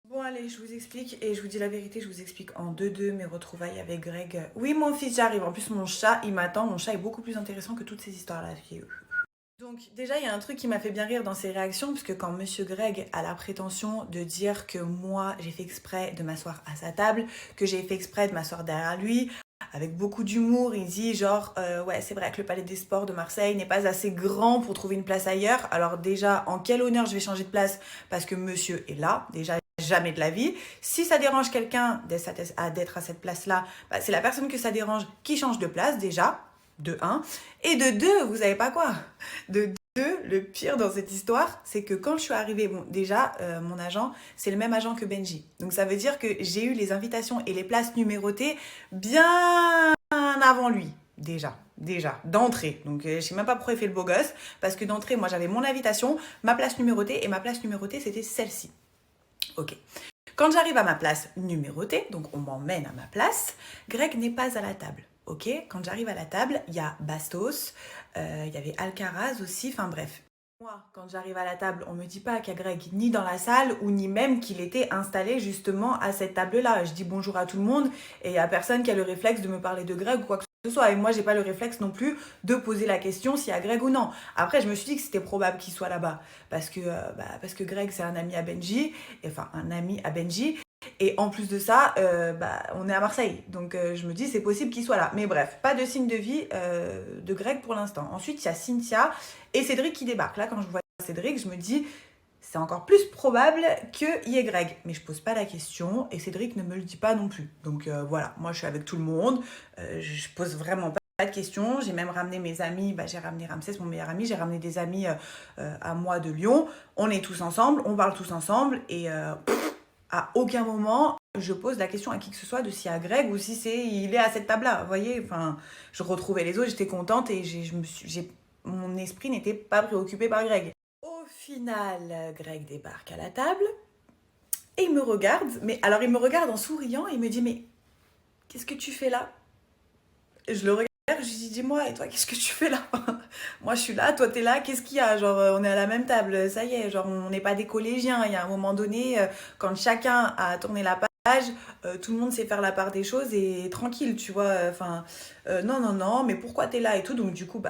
Bon allez, je vous explique et je vous dis la vérité, je vous explique en 2-2 mes retrouvailles avec Greg. Oui mon fils, j'arrive. En plus mon chat, il m'attend. Mon chat est beaucoup plus intéressant que toutes ces histoires-là. Donc déjà, il y a un truc qui m'a fait bien rire dans ses réactions, puisque quand Monsieur Greg a la prétention de dire que moi, j'ai fait exprès de m'asseoir à sa table, que j'ai fait exprès de m'asseoir derrière lui, avec beaucoup d'humour, il dit genre ouais c'est vrai que le Palais des Sports de Marseille n'est pas assez grand pour trouver une place ailleurs. Alors déjà, en quel honneur je vais changer de place parce que Monsieur est là, déjà jamais de la vie. Si ça dérange quelqu'un d'être à cette place-là, bah, c'est la personne que ça dérange qui change de place déjà, de un. Et de deux, vous savez pas quoi, de deux, le pire dans cette histoire, c'est que quand je suis arrivée, bon, déjà, mon agent, c'est le même agent que Benji. Donc ça veut dire que j'ai eu les invitations et les places numérotées bien avant lui, déjà, d'entrée. Donc je sais même pas pourquoi il fait le beau gosse, parce que d'entrée, moi j'avais mon invitation, ma place numérotée, et ma place numérotée, c'était celle-ci. Ok. Quand j'arrive à ma place numérotée, donc on m'emmène à ma place, Greg n'est pas à la table. Ok, quand j'arrive à la table, il y a Bastos, il y avait Alcaraz aussi, enfin bref. Moi, quand j'arrive à la table, on me dit pas qu'il y a Greg ni dans la salle ou ni même qu'il était installé justement à cette table-là. Je dis bonjour à tout le monde et il y a personne qui a le réflexe de me parler de Greg ou quoi que ce soit. Et moi, j'ai pas le réflexe non plus de poser la question s'il y a Greg ou non. Après, je me suis dit que c'était probable qu'il soit là-bas parce que Greg c'est un ami à Benji, enfin un ami à Benji. Et en plus de ça, on est à Marseille. Donc je me dis, c'est possible qu'il soit là. Mais bref, pas de signe de vie de Greg pour l'instant. Ensuite, il y a Cynthia et Cédric qui débarquent. Là, quand je vois Cédric, je me dis, c'est encore plus probable qu'il y ait Greg. Mais je pose pas la question et Cédric ne me le dit pas non plus. Donc voilà, moi je suis avec tout le monde. Je pose vraiment pas de questions. J'ai même ramené mes amis. J'ai ramené Ramsès, mon meilleur ami. J'ai ramené des amis à moi de Lyon. On est tous ensemble, on parle tous ensemble et à aucun moment je pose la question à qui que ce soit de s'il y a Greg ou si il est à cette table-là. Vous voyez, enfin, je retrouvais les autres, j'étais contente et mon esprit n'était pas préoccupé par Greg. Au final, Greg débarque à la table et il me regarde. Mais alors il me regarde en souriant et il me dit mais qu'est-ce que tu fais là? Je le regarde. Je lui dis, dis-moi, et toi, qu'est-ce que tu fais là? Moi, je suis là, toi, t'es là, qu'est-ce qu'il y a? Genre, on est à la même table, ça y est, genre, on n'est pas des collégiens. Il y a un moment donné, quand chacun a tourné la page, tout le monde sait faire la part des choses et tranquille, tu vois. Enfin, non, non, non, mais pourquoi t'es là et tout? Donc, du coup,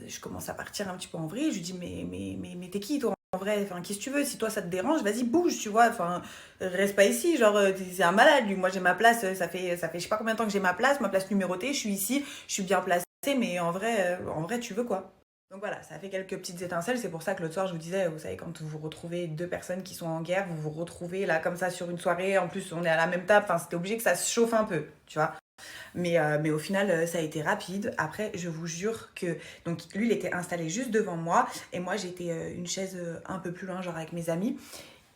je commence à partir un petit peu en vrille. Je lui dis, mais t'es qui, toi? En vrai, enfin, qu'est-ce que tu veux? Si toi ça te dérange, vas-y, bouge, tu vois. Enfin, reste pas ici. Genre, c'est un malade, lui. Moi, j'ai ma place. Ça fait je sais pas combien de temps que j'ai ma place numérotée. Je suis ici, je suis bien placée, mais en vrai, tu veux quoi? Donc voilà, ça a fait quelques petites étincelles. C'est pour ça que l'autre soir, je vous disais, vous savez, quand vous retrouvez deux personnes qui sont en guerre, vous vous retrouvez là comme ça sur une soirée. En plus, on est à la même table. Enfin, c'était obligé que ça se chauffe un peu, tu vois. Mais au final, ça a été rapide. Après, je vous jure que... Donc, lui, il était installé juste devant moi. Et moi, j'étais une chaise un peu plus loin, genre avec mes amis.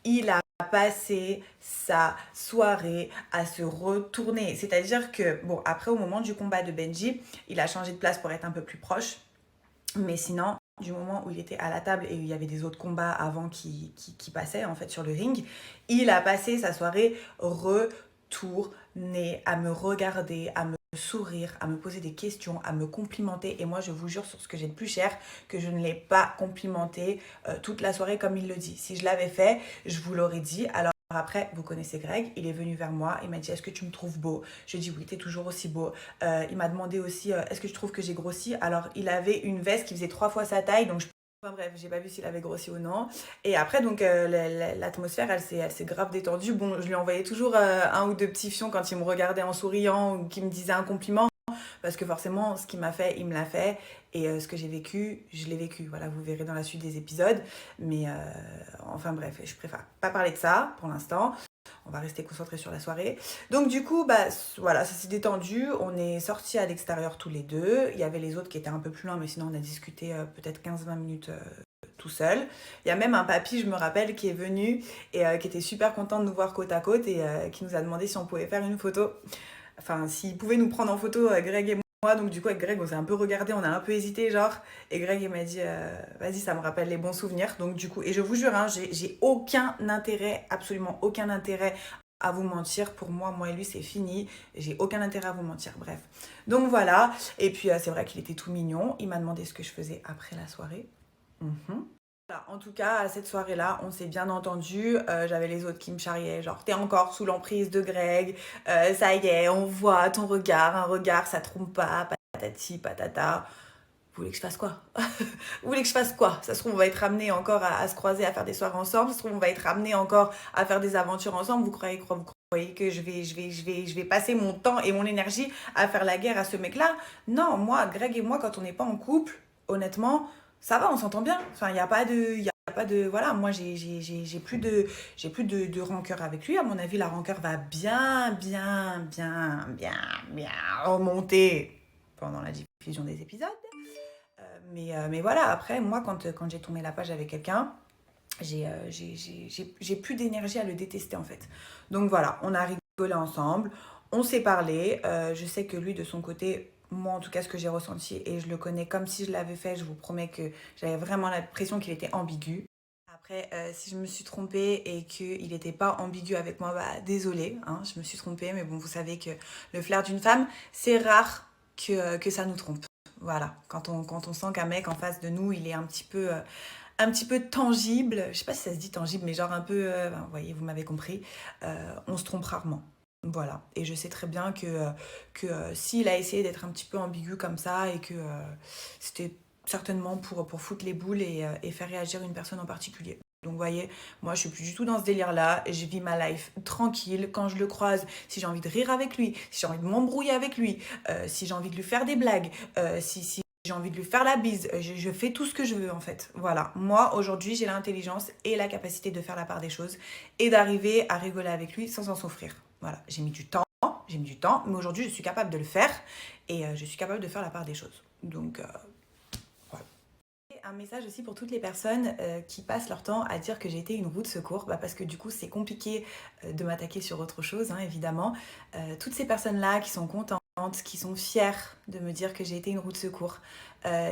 Il a passé sa soirée à se retourner. C'est-à-dire que, bon, après, au moment du combat de Benji, il a changé de place pour être un peu plus proche. Mais sinon, du moment où il était à la table et où il y avait des autres combats avant qui passaient en fait sur le ring, il a passé sa soirée retournée à me regarder, à me sourire, à me poser des questions, à me complimenter. Et moi, je vous jure sur ce que j'ai de plus cher que je ne l'ai pas complimenté toute la soirée comme il le dit. Si je l'avais fait, je vous l'aurais dit. Alors après, vous connaissez Greg, il est venu vers moi, il m'a dit est-ce que tu me trouves beau? Je lui ai dit oui, t'es toujours aussi beau. Il m'a demandé aussi est-ce que je trouve que j'ai grossi? Alors il avait une veste qui faisait 3 fois sa taille, donc enfin bref, j'ai pas vu s'il avait grossi ou non. Et après, donc, l'atmosphère, elle s'est grave détendue. Bon, je lui envoyais toujours un ou deux petits fions quand il me regardait en souriant ou qu'il me disait un compliment. Parce que forcément, ce qu'il m'a fait, il me l'a fait. Et ce que j'ai vécu, je l'ai vécu. Voilà, vous verrez dans la suite des épisodes. Mais enfin bref, je préfère pas parler de ça pour l'instant. On va rester concentré sur la soirée. Donc du coup, voilà, ça s'est détendu. On est sortis à l'extérieur tous les deux. Il y avait les autres qui étaient un peu plus loin, mais sinon on a discuté peut-être 15-20 minutes tout seul. Il y a même un papy, je me rappelle, qui est venu et qui était super content de nous voir côte à côte et qui nous a demandé si on pouvait faire une photo. Enfin, s'il pouvait nous prendre en photo, Greg et moi. Donc du coup, avec Greg, on s'est un peu regardé, on a un peu hésité, genre. Et Greg, il m'a dit, vas-y, ça me rappelle les bons souvenirs. Donc du coup, et je vous jure, hein, j'ai aucun intérêt, absolument aucun intérêt à vous mentir. Pour moi et lui, c'est fini. J'ai aucun intérêt à vous mentir. Bref. Donc voilà. Et puis, c'est vrai qu'il était tout mignon. Il m'a demandé ce que je faisais après la soirée. Mhm. Voilà, en tout cas, à cette soirée-là, on s'est bien entendu. J'avais les autres qui me charriaient, genre, t'es encore sous l'emprise de Greg, ça y est, on voit ton regard, un regard, ça trompe pas, patati, patata. Vous voulez que je fasse quoi? Vous voulez que je fasse quoi? Ça se trouve, on va être ramenés encore à se croiser, à faire des soirées ensemble. Ça se trouve, on va être ramenés encore à faire des aventures ensemble. Vous croyez que je vais passer mon temps et mon énergie à faire la guerre à ce mec-là? Non, moi, Greg et moi, quand on n'est pas en couple, honnêtement, ça va, on s'entend bien. Enfin, il n'y a pas de, il y a pas de, voilà, moi, j'ai plus de rancœur avec lui. À mon avis, la rancœur va bien remonter pendant la diffusion des épisodes. Mais voilà, après, moi, quand j'ai tourné la page avec quelqu'un, j'ai plus d'énergie à le détester, en fait. Donc voilà, on a rigolé ensemble, on s'est parlé. Je sais que lui, de son côté, moi, en tout cas, ce que j'ai ressenti, et je le connais comme si je l'avais fait, je vous promets que j'avais vraiment l'impression qu'il était ambigu. Après, si je me suis trompée et qu'il n'était pas ambigu avec moi, bah désolée, hein, je me suis trompée, mais bon, vous savez que le flair d'une femme, c'est rare que ça nous trompe. Voilà, quand on sent qu'un mec en face de nous, il est un petit peu tangible, je sais pas si ça se dit tangible, mais genre un peu, ben, vous voyez, vous m'avez compris, on se trompe rarement. Voilà, et je sais très bien que s'il a essayé d'être un petit peu ambigu comme ça et que c'était certainement pour foutre les boules et faire réagir une personne en particulier. Donc vous voyez, moi je suis plus du tout dans ce délire-là, je vis ma life tranquille, quand je le croise, si j'ai envie de rire avec lui, si j'ai envie de m'embrouiller avec lui, si j'ai envie de lui faire des blagues, si j'ai envie de lui faire la bise, je fais tout ce que je veux en fait. Voilà, moi aujourd'hui j'ai l'intelligence et la capacité de faire la part des choses et d'arriver à rigoler avec lui sans en souffrir. Voilà, j'ai mis du temps, mais aujourd'hui je suis capable de le faire et je suis capable de faire la part des choses. Donc voilà. Un message aussi pour toutes les personnes qui passent leur temps à dire que j'ai été une roue de secours, bah parce que du coup c'est compliqué de m'attaquer sur autre chose, hein, évidemment. Toutes ces personnes-là qui sont contentes, qui sont fières de me dire que j'ai été une roue de secours.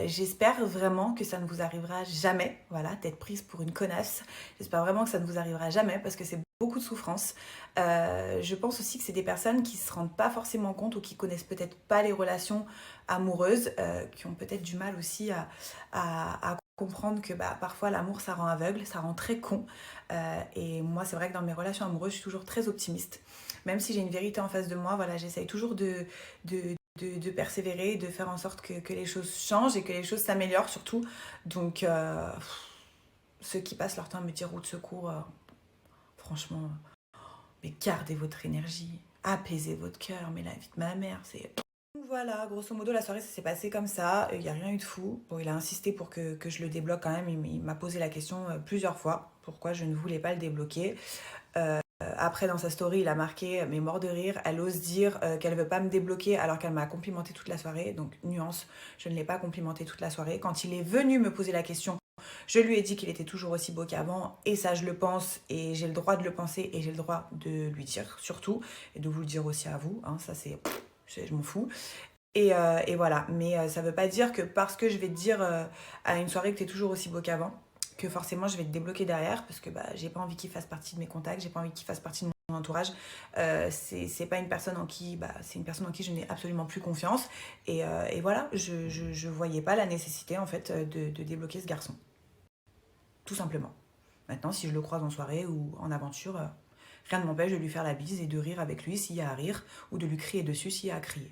J'espère vraiment que ça ne vous arrivera jamais, voilà, d'être prise pour une connasse. J'espère vraiment que ça ne vous arrivera jamais parce que c'est beaucoup de souffrance. Je pense aussi que c'est des personnes qui ne se rendent pas forcément compte ou qui connaissent peut-être pas les relations amoureuses, qui ont peut-être du mal aussi à comprendre que bah, parfois l'amour ça rend aveugle, ça rend très con. Et moi c'est vrai que dans mes relations amoureuses je suis toujours très optimiste. Même si j'ai une vérité en face de moi, voilà, j'essaye toujours de persévérer, de faire en sorte que les choses changent et que les choses s'améliorent surtout. Donc ceux qui passent leur temps à me dire roue de secours, franchement, mais gardez votre énergie, apaisez votre cœur, mais la vie de ma mère, c'est... Voilà, grosso modo, la soirée, ça s'est passé comme ça. Il n'y a rien eu de fou. Bon, il a insisté pour que je le débloque quand même. Il m'a posé la question plusieurs fois. Pourquoi je ne voulais pas le débloquer. Après, dans sa story, il a marqué mais mort de rire. Elle ose dire qu'elle veut pas me débloquer alors qu'elle m'a complimenté toute la soirée. Donc, nuance, je ne l'ai pas complimenté toute la soirée. Quand il est venu me poser la question, je lui ai dit qu'il était toujours aussi beau qu'avant. Et ça, je le pense. Et j'ai le droit de le penser. Et j'ai le droit de lui dire, surtout. Et de vous le dire aussi à vous. Hein, ça, c'est... Je m'en fous. Et voilà, mais ça veut pas dire que parce que je vais te dire à une soirée que t'es toujours aussi beau qu'avant, que forcément je vais te débloquer derrière, parce que bah, j'ai pas envie qu'il fasse partie de mes contacts, j'ai pas envie qu'il fasse partie de mon entourage. C'est pas une personne en qui, bah, c'est une personne en qui je n'ai absolument plus confiance. Et voilà, je voyais pas la nécessité en fait de débloquer ce garçon, tout simplement. Maintenant, si je le croise en soirée ou en aventure, rien ne m'empêche de lui faire la bise et de rire avec lui s'il y a à rire, ou de lui crier dessus s'il y a à crier.